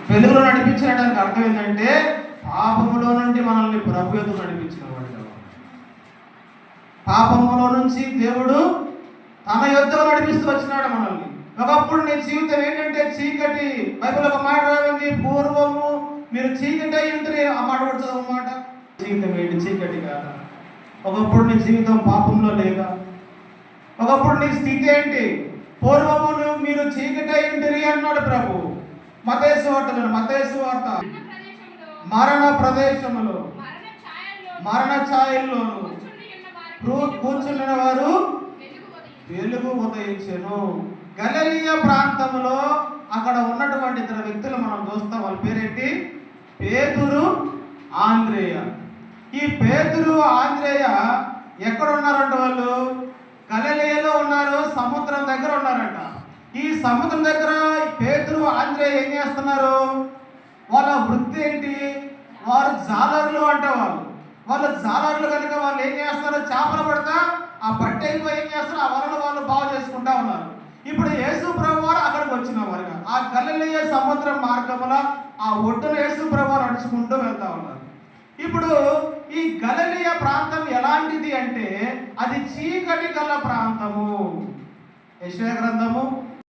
వెలుగులో నడిపించడానికి అర్థం ఏంటంటే పాపములో నుండి మనల్ని ప్రభు యొద్దకు నడిపించిన వాడు. పాపములో నుంచి దేవుడు తన యొద్దకు నడిపిస్తూ వచ్చినాడు మనల్ని. ఒకప్పుడు నీ జీవితం ఏంటంటే చీకటి. బైబిల్ ఒక మాట రాయింది, పూర్వము మీరు చీకటి అయి ఉంటే ఆ మాట కూడా చదవమాట. జీవితం ఏంటి? చీకటి కాదా? ఒకప్పుడు నీ జీవితం పాపంలో లేదా? ఒకప్పుడు నీ స్థితి ఏంటి? పూర్వము మీరు చీకటి అయి ఉంటే అన్నాడు ప్రభు. మత్తయి వార్త మరణ ప్రదేశములో మరణ ఛాయల్లోను కూర్చున్న వారు వెలుగు ఉదయించెను. గలిలయ ప్రాంతంలో అక్కడ ఉన్నటువంటి ఇద్దరు వ్యక్తులు మనం చూస్తాం. వాళ్ళ పేరేంటి? పేతురు, ఆంద్రేయ. ఈ పేతురు, ఆంద్రేయ ఎక్కడ ఉన్నారంట? వాళ్ళు గలిలయలో ఉన్నారు, సముద్రం దగ్గర ఉన్నారంట. ఈ సముద్రం దగ్గర పేతురు, ఆంద్రేయ ఏం చేస్తున్నారు? వాళ్ళ వృత్తి ఏంటి? వారు జాలర్లు అంట. వాళ్ళు జాలర్లు కనుక వాళ్ళు ఏం చేస్తారు? చేపలు పడతా ఆ పట్టి అయిపోయి ఏం చేస్తారు? ఆ వలన వాళ్ళు బాగు చేసుకుంటా ఉన్నారు. ఇప్పుడు యేసు ప్రభు వారు అక్కడికి వచ్చిన వారుగా ఆ గలిలయ సముద్రం మార్గముల ఆ ఒడ్డున యేసు ప్రభు వారు నడుచుకుంటూ వెళ్తా ఉన్నారు. ఇప్పుడు ఈ గలిలయ ప్రాంతం ఎలాంటిది అంటే అది చీకటి గల ప్రాంతము. యెషయా గ్రంథము